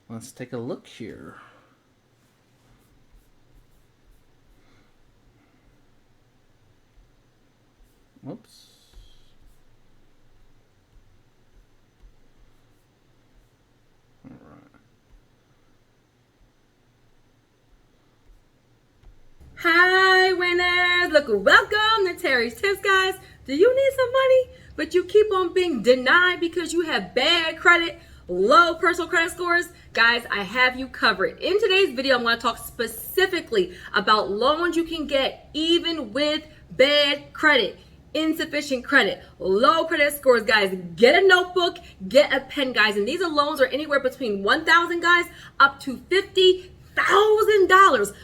Let's take a look here. Whoops. All right. Hi, winners! Look, welcome to Terry's Tips, guys. Do you need some money, but you keep on being denied because you have bad credit, low personal credit scores? Guys, I have you covered. In today's video, I'm going to talk specifically about loans you can get even with bad credit, insufficient credit, low credit scores. Guys, get a notebook, get a pen, guys. And these are loans are anywhere between 1,000, guys, up to 50,000.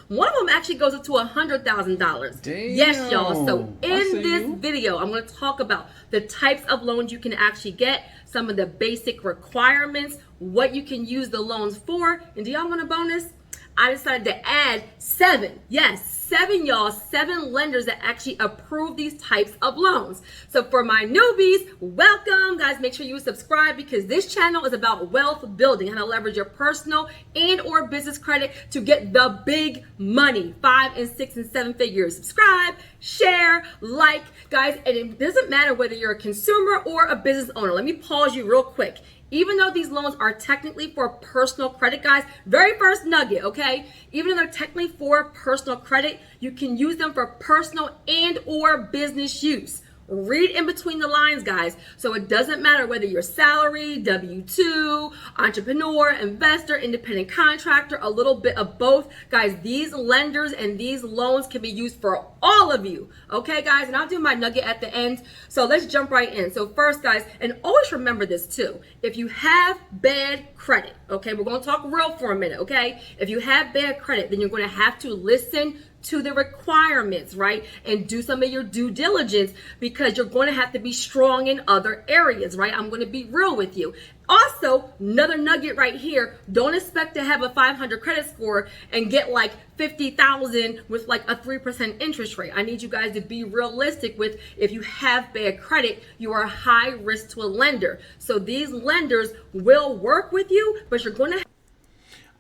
One of them actually goes up to $100,000. Damn. Yes, y'all. So I in see this you. video, I'm going to talk about the types of loans you can actually get, some of the basic requirements, what you can use the loans for. And do y'all want a bonus? I decided to add 7. Yes, 7, y'all. 7 lenders that actually approve these types of loans. So for my newbies, welcome. Guys, make sure you subscribe because this channel is about wealth building, how to leverage your personal and or business credit to get the big money, 5 and 6 and 7 figures. Subscribe, share, like, guys. And it doesn't matter whether you're a consumer or a business owner. Let me pause you real quick. Even though these loans are technically for personal credit, guys, very first nugget, okay? Even though they're technically for personal credit, you can use them for personal and or business use. Read in between the lines, guys. So it doesn't matter whether you're salary, W-2, entrepreneur, investor, independent contractor, a little bit of both. Guys, these lenders and these loans can be used for all of you. Okay, guys? And I'll do my nugget at the end. So let's jump right in. So first, guys, and always remember this too. If you have bad credit, okay, we're going to talk real for a minute, okay? If you have bad credit, then you're going to have to listen to the requirements, right? And do some of your due diligence because you're going to have to be strong in other areas, right? I'm going to be real with you. Also, another nugget right here, don't expect to have a 500 credit score and get like 50,000 with like a 3% interest rate. I need you guys to be realistic with if you have bad credit, you are high risk to a lender. So these lenders will work with you, but you're going to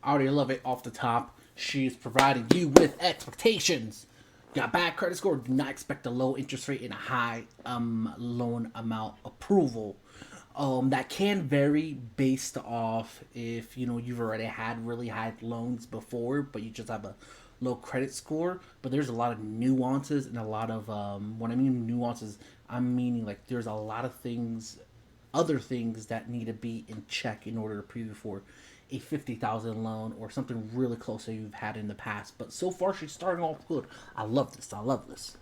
I already love it off the top. She's providing you with expectations. Got bad credit score, do not expect a low interest rate and a high loan amount approval. That can vary based off if you've already had really high loans before, but you just have a low credit score. But there's a lot of nuances and a lot of when I mean nuances, I'm meaning like there's a lot of things, other things that need to be in check in order to preview for a 50,000 loan or something really close that you've had in the past. But so far, she's starting off good. I love this. I love this.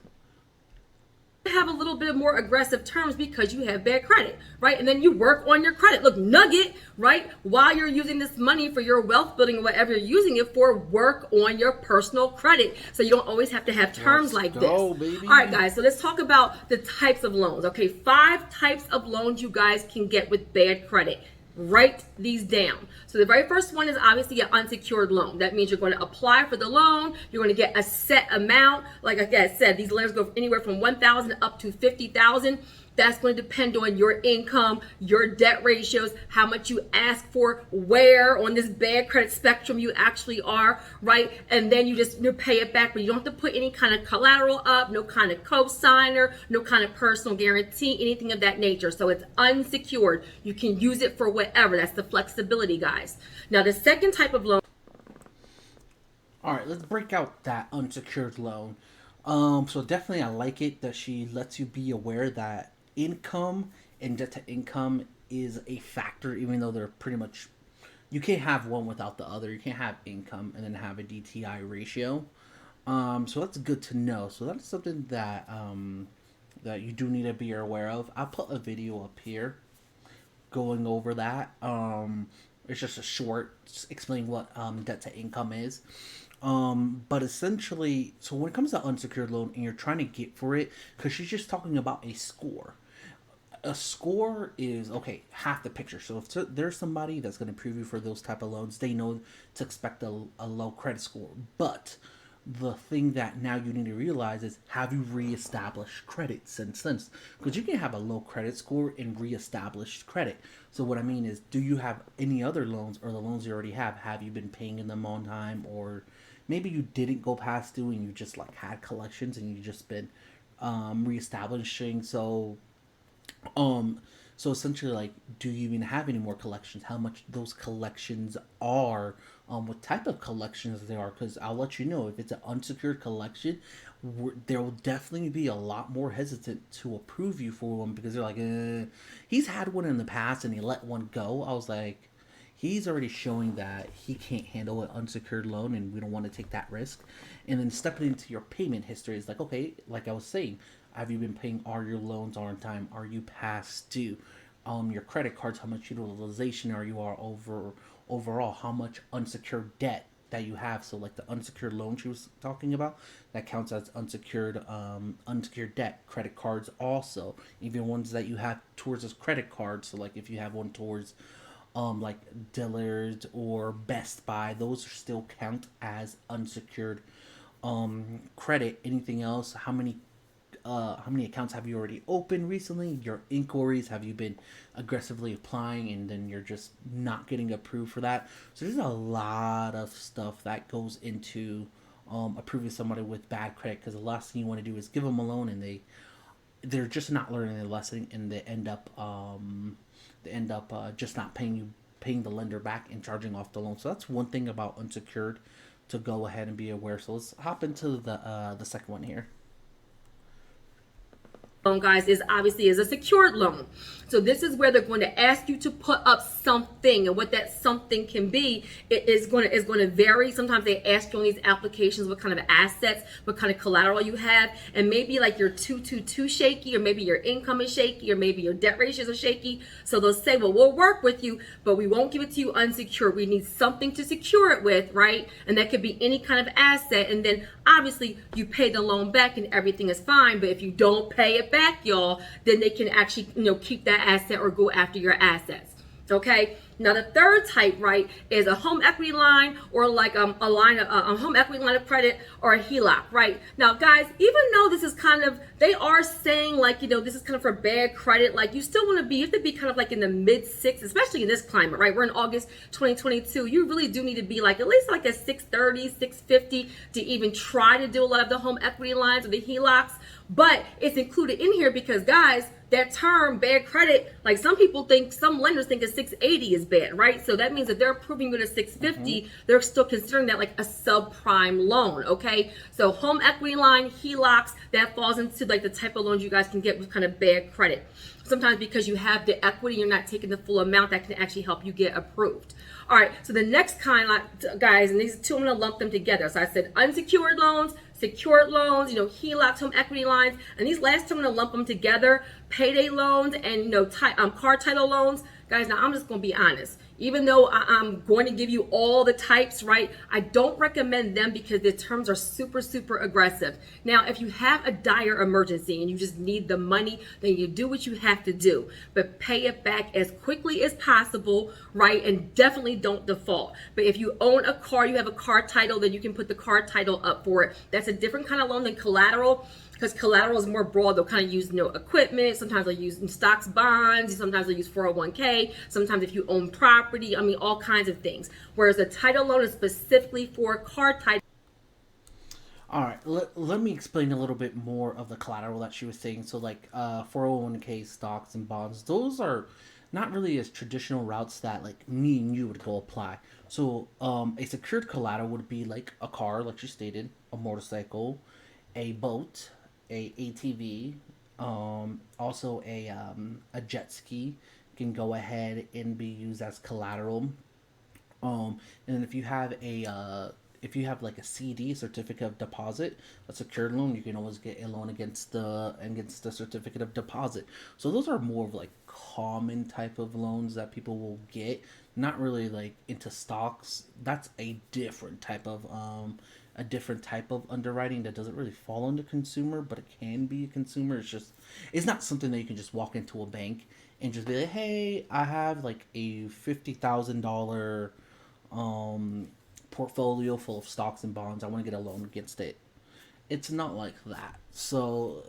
have a little bit more aggressive terms because you have bad credit, right? And then you work on your credit. Look, nugget, right? While you're using this money for your wealth building or whatever you're using it for, work on your personal credit so you don't always have to have terms like this. Baby. All right, guys, so let's talk about the types of loans. Okay, 5 types of loans you guys can get with bad credit. Write these down. So the very first one is obviously an unsecured loan. That means you're going to apply for the loan. You're going to get a set amount. Like I said, these lenders go anywhere from 1,000 up to 50,000. That's going to depend on your income, your debt ratios, how much you ask for, where on this bad credit spectrum you actually are, right? And then you pay it back, but you don't have to put any kind of collateral up, no kind of co-signer, no kind of personal guarantee, anything of that nature. So it's unsecured. You can use it for whatever. That's the flexibility, guys. Now, the second type of loan. All right, let's break out that unsecured loan. So definitely I like it that she lets you be aware that income and debt to income is a factor, even though they're pretty much, you can't have one without the other. You can't have income and then have a DTI ratio. So that's good to know. So that's something that that you do need to be aware of. I'll put a video up here going over that. It's just a short explaining what debt to income is. But essentially, so when it comes to unsecured loan and you're trying to get for it, because she's just talking about a score. A score is okay, half the picture. So if there's somebody that's going to preview for those type of loans, they know to expect a low credit score. But the thing that now you need to realize is, have you reestablished credit since then? Because you can have a low credit score and reestablished credit. So what I mean is, do you have any other loans, or the loans you already have you been paying them on time, or maybe you didn't go past due and you just like had collections and you just been reestablishing. Um, so essentially, like, do you even have any more collections? How much those collections are? What type of collections they are? Because I'll let you know, if it's an unsecured collection, there will definitely be a lot more hesitant to approve you for one, because they're like, he's had one in the past and he let one go. I was like, he's already showing that he can't handle an unsecured loan, and we don't want to take that risk. And then stepping into your payment history is like, okay, like I was saying, have you been paying all your loans on time? Are you past due? Your credit cards, how much utilization are you are overall? How much unsecured debt that you have? So like the unsecured loan she was talking about, that counts as unsecured debt. Credit cards also, even ones that you have towards as credit cards. So like if you have one towards like Dillard's or Best Buy, those still count as unsecured credit. Anything else? How many accounts have you already opened recently? Your inquiries, have you been aggressively applying and then you're just not getting approved for that? So there's a lot of stuff that goes into approving somebody with bad credit, because the last thing you want to do is give them a loan and they're just not learning their lesson, and they end up just not paying the lender back and charging off the loan. So that's one thing about unsecured to go ahead and be aware. So let's hop into the second one here. Loan, guys, is a secured loan. So this is where they're going to ask you to put up something, and what that something can be, it is going to vary. Sometimes they ask you on these applications what kind of assets, what kind of collateral you have, and maybe like your 222 shaky, or maybe your income is shaky, or maybe your debt ratios are shaky. So they'll say, well, we'll work with you, but we won't give it to you unsecured. We need something to secure it with, right? And that could be any kind of asset. And then obviously you pay the loan back and everything is fine. But if you don't pay it back, y'all, then they can actually, keep that asset or go after your assets. Okay. Now the third type, right, is a home equity line, or like a home equity line of credit, or a HELOC, right? Now, guys, even though this is kind of, they are saying like, this is kind of for bad credit, like you still want to be, you have to be kind of like in the mid six, especially in this climate, right? We're in August 2022. You really do need to be like at least like a 630, 650 to even try to do a lot of the home equity lines or the HELOCs. But it's included in here because, guys, that term bad credit, like some lenders think a 680 is bad, right? So that means that they're approving you at a 650, they're still considering that like a subprime loan, okay? So home equity line, HELOCs, that falls into like the type of loans you guys can get with kind of bad credit. Sometimes because you have the equity, you're not taking the full amount, that can actually help you get approved. All right, so the next kind, guys, and these two, I'm gonna lump them together. So I said unsecured loans, secured loans, HELOCs, home equity lines, and these last two I'm gonna lump them together: payday loans and car title loans. Guys, now I'm just gonna be honest. Even though I'm going to give you all the types, right, I don't recommend them because the terms are super, super aggressive. Now, if you have a dire emergency and you just need the money, then you do what you have to do. But pay it back as quickly as possible, right, and definitely don't default. But if you own a car, you have a car title, then you can put the car title up for it. That's a different kind of loan than collateral, because collateral is more broad. They'll kind of use equipment. Sometimes they'll use stocks, bonds. Sometimes they'll use 401k. Sometimes if you own property, all kinds of things. Whereas a title loan is specifically for car title. All right, let me explain a little bit more of the collateral that she was saying. So like 401k, stocks, and bonds, those are not really as traditional routes that like me and you would go apply. So a secured collateral would be like a car, like you stated, a motorcycle, a boat, a ATV, also a jet ski can go ahead and be used as collateral. And then if you have like a CD, certificate of deposit, a secured loan, you can always get a loan against the certificate of deposit. So those are more of like common type of loans that people will get. Not really like into stocks. That's a different type of underwriting that doesn't really fall under consumer, but it can be a consumer. It's not something that you can just walk into a bank and just be like, hey, I have like a $50,000 portfolio full of stocks and bonds. I want to get a loan against it. It's not like that. So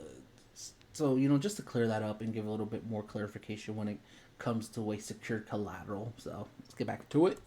just to clear that up and give a little bit more clarification when it comes to a secured collateral. So let's get back to it.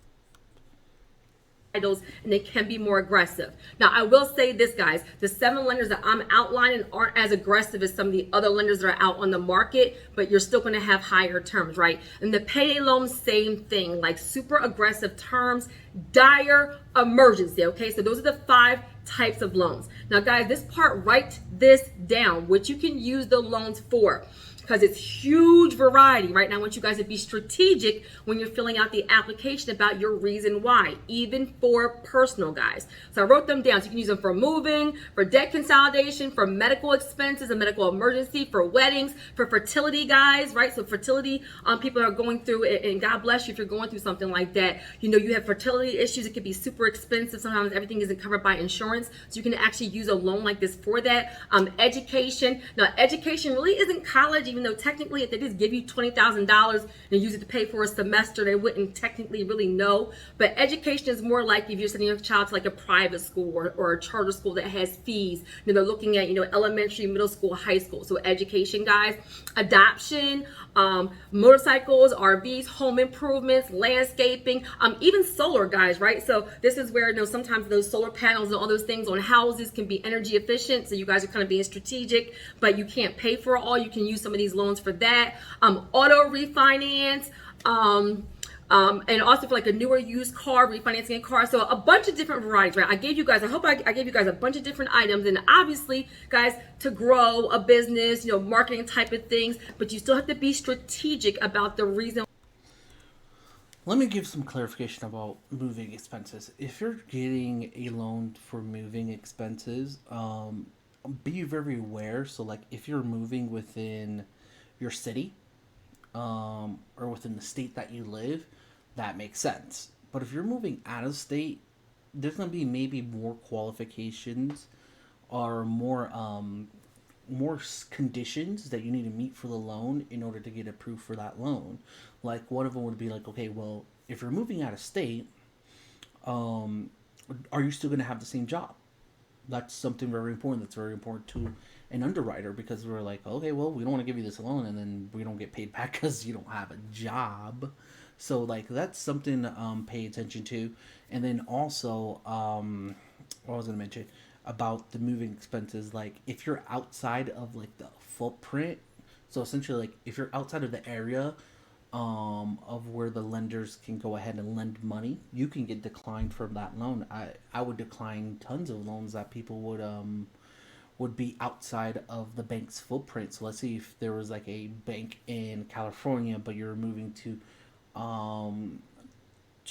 Titles, and they can be more aggressive. Now, I will say this, guys, the 7 lenders that I'm outlining aren't as aggressive as some of the other lenders that are out on the market, but you're still going to have higher terms, right? And the payday loans, same thing, like super aggressive terms, dire emergency, okay? So those are the 5 types of loans. Now, guys, this part, write this down, what you can use the loans for, because it's huge variety. Right now, I want you guys to be strategic when you're filling out the application about your reason why, even for personal, guys. So I wrote them down. So you can use them for moving, for debt consolidation, for medical expenses, a medical emergency, for weddings, for fertility, guys, right? So fertility, people are going through it, and God bless you if you're going through something like that. You have fertility issues. It could be super expensive. Sometimes everything isn't covered by insurance. So you can actually use a loan like this for that. Education. Now, education really isn't college, even though technically if they just give you $20,000 and use it to pay for a semester, they wouldn't technically really know. But education is more like if you're sending your child to like a private school or a charter school that has fees. They're looking at, elementary, middle school, high school. So education, guys. Adoption, motorcycles, RVs, home improvements, landscaping, even solar, guys, right? So this is where, sometimes those solar panels and all those things on houses can be energy efficient. So you guys are kind of being strategic, but you can't pay for it all. You can use some of these loans for that. Auto refinance, and also for like a newer used car, refinancing a car. So a bunch of different varieties, right? I gave you guys, I hope I gave you guys a bunch of different items. And obviously, guys, to grow a business, marketing type of things, but you still have to be strategic about the reason. Let me give some clarification about moving expenses. If you're getting a loan for moving expenses, be very aware. So like if you're moving within your city, or within the state that you live, that makes sense. But if you're moving out of state, there's going to be maybe more qualifications or more conditions that you need to meet for the loan in order to get approved for that loan. Like one of them would be like, okay, well, if you're moving out of state, are you still going to have the same job? That's something very important. That's very important to an underwriter, because we're like, okay, well, we don't want to give you this loan and then we don't get paid back because you don't have a job. So like that's something to pay attention to. And then also, what I was going to mention about the moving expenses, like if you're outside of like the footprint, so essentially like if you're outside of the area of where the lenders can go ahead and lend money, you can get declined from that loan. I would decline tons of loans that people would be outside of the bank's footprint. So let's see if there was like a bank in California, but you're moving to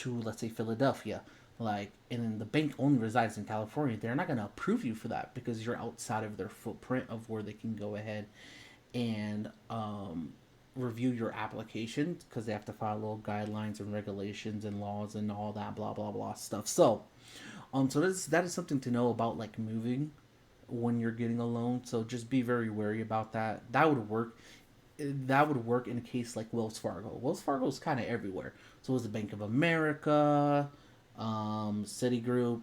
let's say Philadelphia, and then the bank only resides in California. They're not going to approve you for that because you're outside of their footprint of where they can go ahead and review your application, because they have to follow guidelines and regulations and laws and all that blah blah blah stuff. So that is something to know about like moving when you're getting a loan. So just be very wary about that. That would work in a case like Wells Fargo. Wells Fargo is kind of everywhere. So is the Bank of America, Citigroup,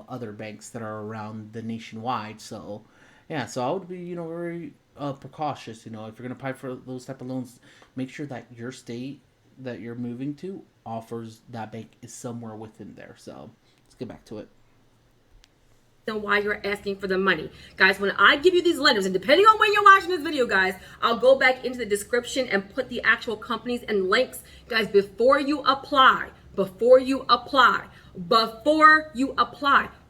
other banks that are around the nationwide. So yeah, so I would be very precautious. If you're gonna apply for those type of loans, make sure that your state that you're moving to offers that bank is somewhere within there. So let's get back to it. Why you're asking for the money, guys. When I give you these lenders, and depending on when you're watching this video, guys, I'll go back into the description and put the actual companies and links, guys. Before you apply,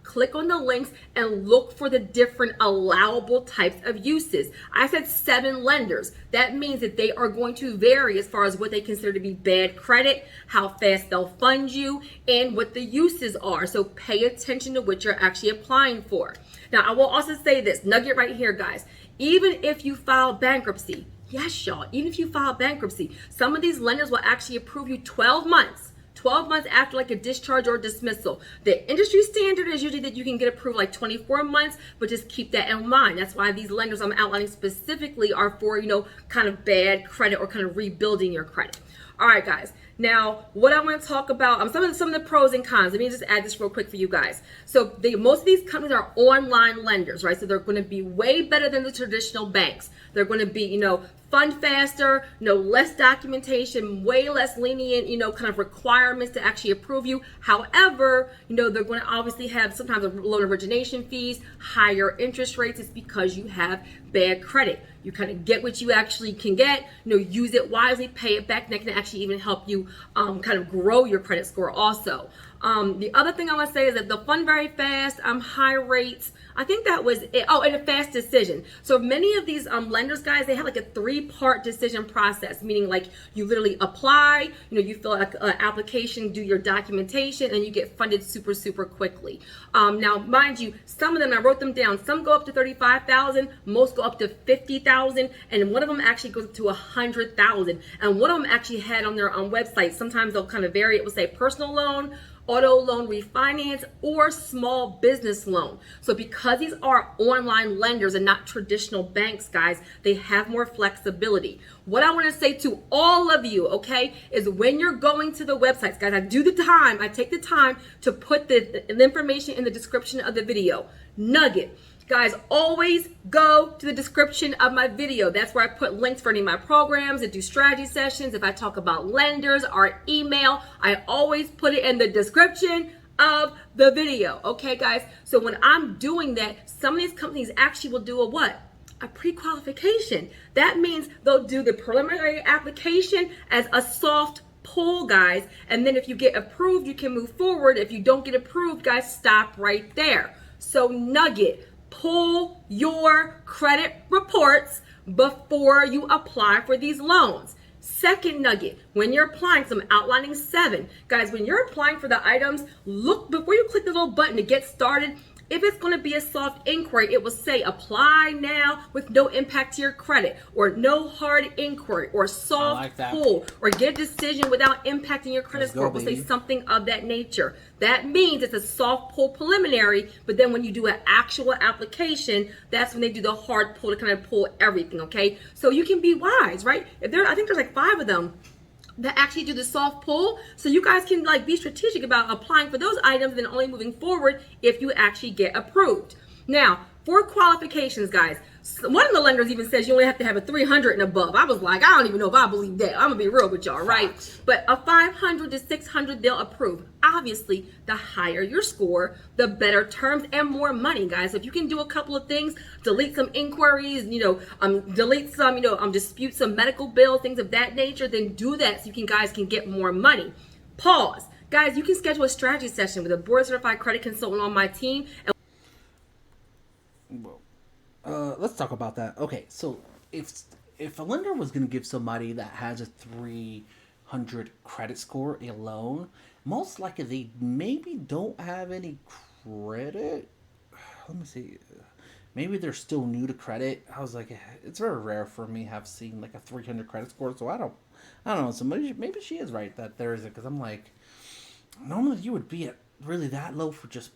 click on the links and look for the different allowable types of uses. I said 7 lenders. That means that they are going to vary as far as what they consider to be bad credit, how fast they'll fund you, and what the uses are. So pay attention to what you're actually applying for. Now, I will also say this nugget right here, guys. Even if you file bankruptcy, yes, y'all, even if you file bankruptcy, some of these lenders will actually approve you 12 months after like a discharge or dismissal. The industry standard is usually that you can get approved like 24 months, but just keep that in mind. That's why these lenders I'm outlining specifically are for, kind of bad credit or kind of rebuilding your credit. All right, guys. Now, what I want to talk about, some of the pros and cons. Let me just add this real quick for you guys. So, most of these companies are online lenders, right? So they're going to be way better than the traditional banks. They're going to be, fund faster, less documentation, way less lenient, kind of requirements to actually approve you. However, they're going to obviously have sometimes loan origination fees, higher interest rates. It's because you have bad credit. You kind of get what you actually can get, use it wisely, pay it back. That can actually even help you kind of grow your credit score also. The other thing I want to say is that they'll fund very fast, high rates. I think that was it. Oh, and a fast decision. So many of these lenders, guys, they have like a 3-part decision process, meaning like you literally apply, you fill out an application, do your documentation, and you get funded super, super quickly. Now, mind you, some of them, I wrote them down. Some go up to $35,000, most go up to $50,000, and one of them actually goes up to $100,000. And one of them actually had on their website, sometimes they'll kind of vary. It will say personal loan, auto loan refinance, or small business loan. So because these are online lenders and not traditional banks, guys, they have more flexibility. What I want to say to all of you, okay, is when you're going to the websites, guys, I take the time to put the information in the description of the video. Nugget. Guys, always go to the description of my video. That's where I put links for any of my programs that do strategy sessions. If I talk about lenders or email, I always put it in the description of the video. Okay, guys? So when I'm doing that, some of these companies actually will do a what? A pre-qualification. That means they'll do the preliminary application as a soft pull, guys. And then if you get approved, you can move forward. If you don't get approved, guys, stop right there. So nugget. Pull your credit reports before you apply for these loans. Second nugget, when you're applying, so I'm outlining 7. Guys, when you're applying for the items, look before you click the little button to get started. If it's going to be a soft inquiry, it will say apply now with no impact to your credit, or no hard inquiry, or soft pull, or get a decision without impacting your credit score. It will say something of that nature. That means it's a soft pull preliminary, but then when you do an actual application, that's when they do the hard pull to kind of pull everything, okay? So you can be wise, right? I think there's like 5 of them that actually do the soft pull, so you guys can like be strategic about applying for those items and only moving forward if you actually get approved. Now, for qualifications, guys, one of the lenders even says you only have to have a 300 and above. I was like, I don't even know if I believe that. I'm gonna be real with y'all, right? But a 500 to 600, they'll approve. Obviously, the higher your score, the better terms and more money, guys. If you can do a couple of things, delete some inquiries, delete some, dispute some medical bills, things of that nature, then do that so you guys can get more money. Pause. Guys, you can schedule a strategy session with a board certified credit consultant on my team. Let's talk about that. Okay, so if a lender was going to give somebody that has a 300 credit score a loan, most likely they maybe don't have any credit. Let me see. Maybe they're still new to credit. I was like, it's very rare for me to have seen like a 300 credit score, so I don't know. So maybe she is right that there is it, because I'm like, normally you would be at really that low for just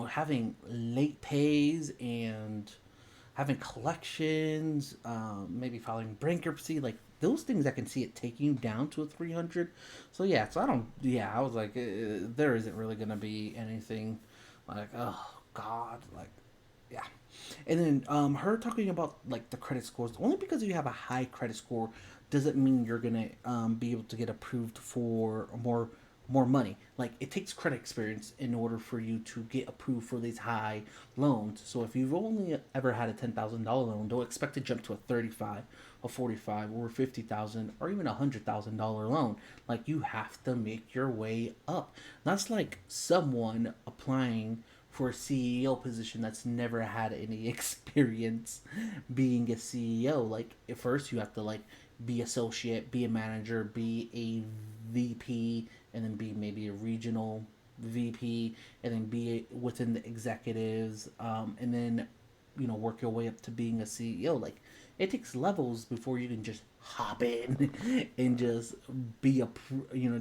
having late pays and having collections, maybe filing bankruptcy, like those things I can see it taking you down to a 300. So I was like, there isn't really going to be anything like, oh God, like, yeah. And then her talking about like the credit scores, only because you have a high credit score doesn't mean you're going to be able to get approved for more money. Like, it takes credit experience in order for you to get approved for these high loans. So if you've only ever had a $10,000 loan, don't expect to jump to a 35, a 45, or $50,000, or even $100,000 loan. Like, you have to make your way up. That's like someone applying for a CEO position that's never had any experience being a CEO. Like, at first you have to like be associate, be a manager, be a VP, and then be maybe a regional VP, and then be within the executives, and then work your way up to being a CEO. Like, it takes levels before you can just hop in and just be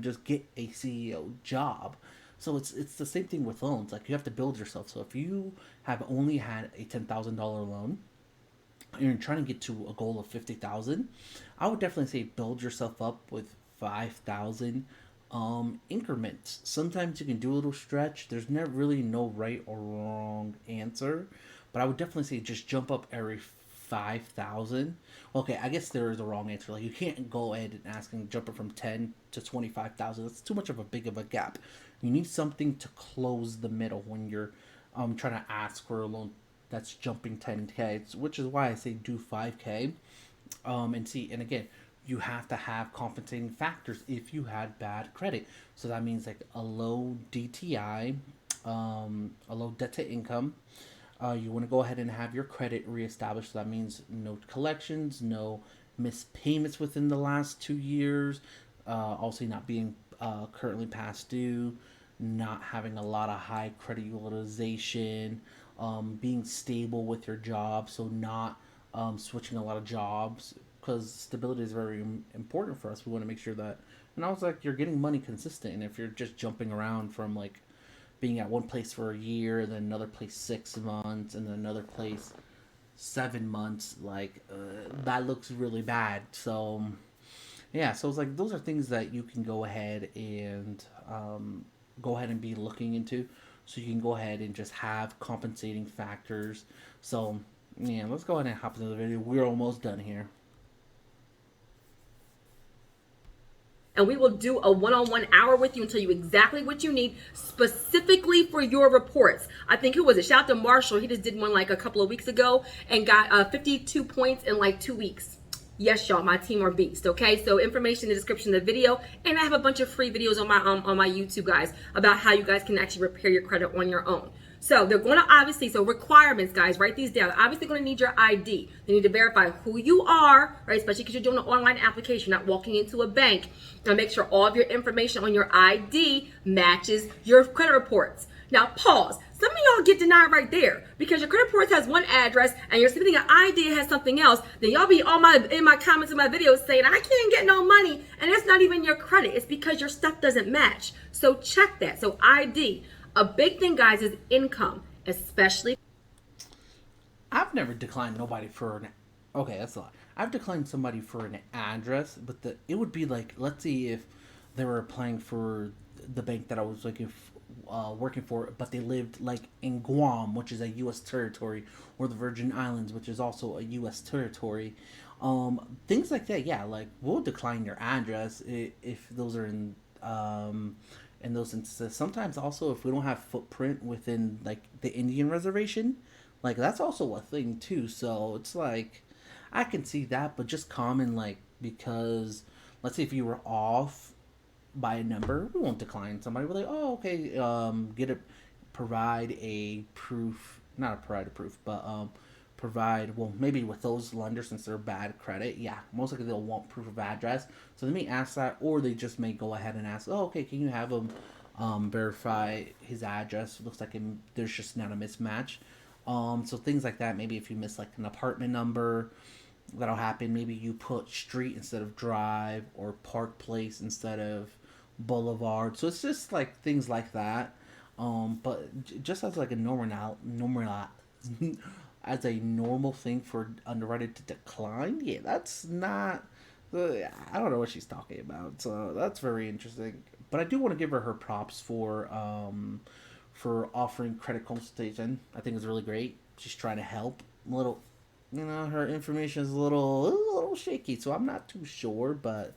just get a CEO job. So it's the same thing with loans. Like, you have to build yourself. So if you have only had a $10,000 loan, you're trying to get to a goal of $50,000, I would definitely say build yourself up with 5,000 increments. Sometimes you can do a little stretch. There's never really no right or wrong answer, but I would definitely say just jump up every 5,000. Okay, I guess there is a wrong answer. Like, you can't go ahead and ask and jump it from 10 to 25,000. That's too much of a big of a gap. You need something to close the middle when you're trying to ask for a loan that's jumping 10K, which is why I say do 5K. And see, and again, you have to have compensating factors if you had bad credit. So that means like a low DTI, a low debt to income. You want to go ahead and have your credit reestablished. So that means no collections, no missed payments within the last 2 years. Also, not being currently past due, not having a lot of high credit utilization, being stable with your job. So not switching a lot of jobs, because stability is very important for us. We want to make sure that, and I was like, you're getting money consistent. And if you're just jumping around from like being at one place for a year, then another place 6 months, and then another place 7 months, like that looks really bad. So yeah, so it's like those are things that you can go ahead and be looking into, so you can go ahead and just have compensating factors. So yeah, let's go ahead and hop into the video. We're almost done here. And we will do a one-on-one hour with you and tell you exactly what you need specifically for your reports. I think, who was it? Shout out to Marshall. He just did one like a couple of weeks ago and got 52 points in like 2 weeks. Yes, y'all, my team are beast. Okay, so information in the description of the video, and I have a bunch of free videos on my YouTube, guys, about how you guys can actually repair your credit on your own. So they're going to obviously, so requirements, guys, write these down. They're obviously going to need your ID. They need to verify who you are, right? Especially because you're doing an online application, not walking into a bank. Now make sure all of your information on your ID matches your credit reports. Now pause. Some of y'all get denied right there because your credit report has one address and you're submitting an ID that has something else. Then y'all be in my comments in my videos saying, I can't get no money, and it's not even your credit. It's because your stuff doesn't match. So check that. So ID. A big thing, guys, is income, especially. I've never declined nobody for an. Okay, that's a lot. I've declined somebody for an address, but it would be like, let's see if they were applying for the bank that I was working for, but they lived like in Guam, which is a U.S. territory, or the Virgin Islands, which is also a U.S. territory. Things like that. Yeah, like we'll decline your address if those are in those instances. Sometimes also if we don't have footprint within like the Indian reservation, like that's also a thing too. So it's like I can see that, but just common, like, because let's say if you were off by a number, we won't decline somebody. We're like, oh, okay, provide a proof, not provide a proof, but provide, well, maybe with those lenders, since they're bad credit, yeah, most likely they'll want proof of address. So they may ask that, or they just may go ahead and ask, oh, okay, can you have them verify his address? Looks like there's just not a mismatch. So things like that. Maybe if you miss like an apartment number, that'll happen. Maybe you put street instead of drive, or park place instead of boulevard. So it's just like things like that. But just as like a normal as a normal thing for underwriter to decline, yeah, that's not. I don't know what she's talking about. So that's very interesting. But I do want to give her props for offering credit consultation. I think it's really great. She's trying to help. A little, her information is a little shaky, so I'm not too sure. But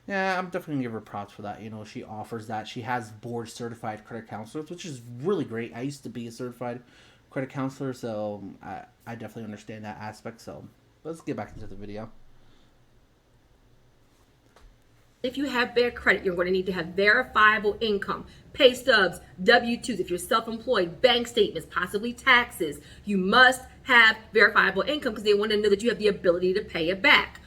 yeah, I'm definitely gonna give her props for that. She offers that. She has board certified credit counselors, which is really great. I used to be a certified credit counselor, so I definitely understand that aspect. So let's get back into the video. If you have bad credit, you're going to need to have verifiable income, pay stubs, W-2s. If you're self-employed, bank statements, possibly taxes. You must have verifiable income because they want to know that you have the ability to pay it back.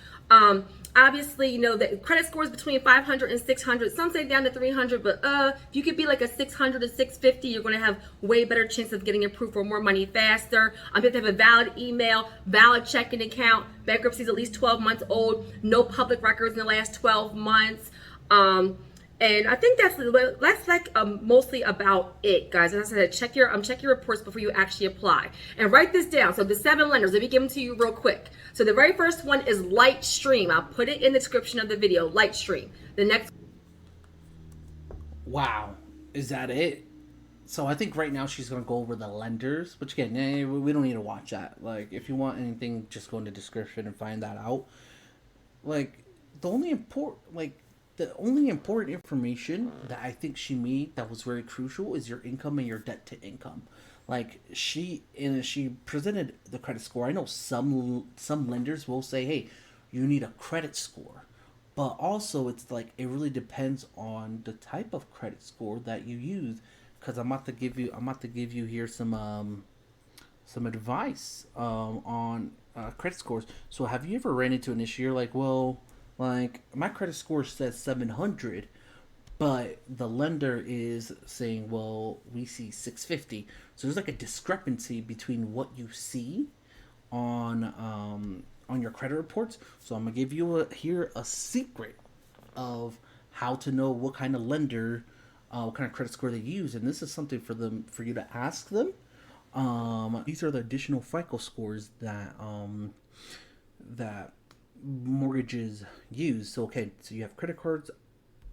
Obviously, the credit scores between 500 and 600. Some say down to 300, but if you could be like a 600 to 650, you're going to have way better chance of getting approved for more money faster. You have to have a valid email, valid checking account, bankruptcy is at least 12 months old, no public records in the last 12 months. And I think that's like mostly about it, guys. As I said, check your reports before you actually apply, and write this down. So the 7 lenders, let me give them to you real quick. So the very first one is Lightstream. I'll put it in the description of the video. Lightstream. The next Wow, is that it? So I think right now she's gonna go over the lenders, which again, we don't need to watch that. Like, if you want anything, just go in the description and find that out. Like, the only important, like, the only important information that I think she made that was very crucial is your income and your debt to income. Like, she presented the credit score. I know some lenders will say, hey, you need a credit score, but also it's like it really depends on the type of credit score that you use. Because I'm about to give you here some advice on credit scores. So have you ever ran into an issue? You're like, well, like my credit score says 700, but the lender is saying, well, we see 650. So there's like a discrepancy between what you see on your credit reports. So I'm gonna give you here a secret of how to know what kind of lender, what kind of credit score they use, and this is something for you to ask them. These are the additional FICO scores that mortgages use. So okay, so you have credit cards,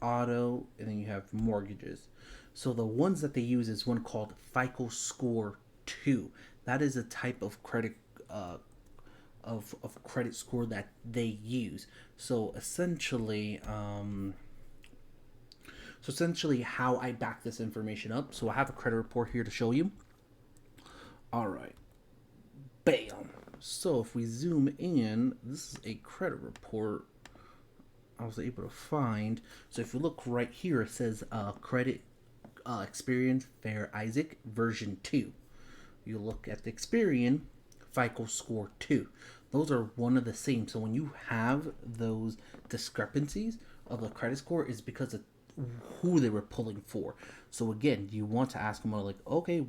auto, and then you have mortgages. So the ones that they use is one called FICO Score 2. That is a type of credit of credit score that they use. So essentially, how I back this information up. So I have a credit report here to show you. All right, bam. So if we zoom in, this is a credit report I was able to find. So if you look right here, it says credit Experian Fair Isaac version 2. You look at the Experian FICO score 2. Those are one of the same. So when you have those discrepancies of the credit score, is because of who they were pulling for. So again, you want to ask them like, okay,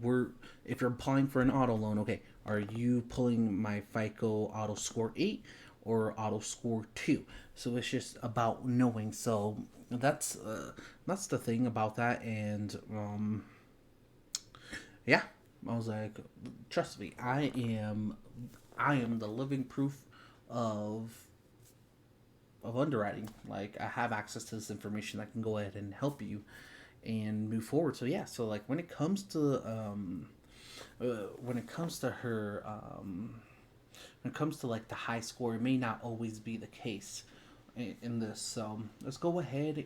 if you're applying for an auto loan, okay, are you pulling my FICO auto score 8 or auto score 2? So it's just about knowing. So that's the thing about that. And yeah, I was like, trust me, I am the living proof of underwriting. Like, I have access to this information that can go ahead and help you and move forward. So yeah, so like when it comes to her when it comes to like the high score, it may not always be the case in this. So let's go ahead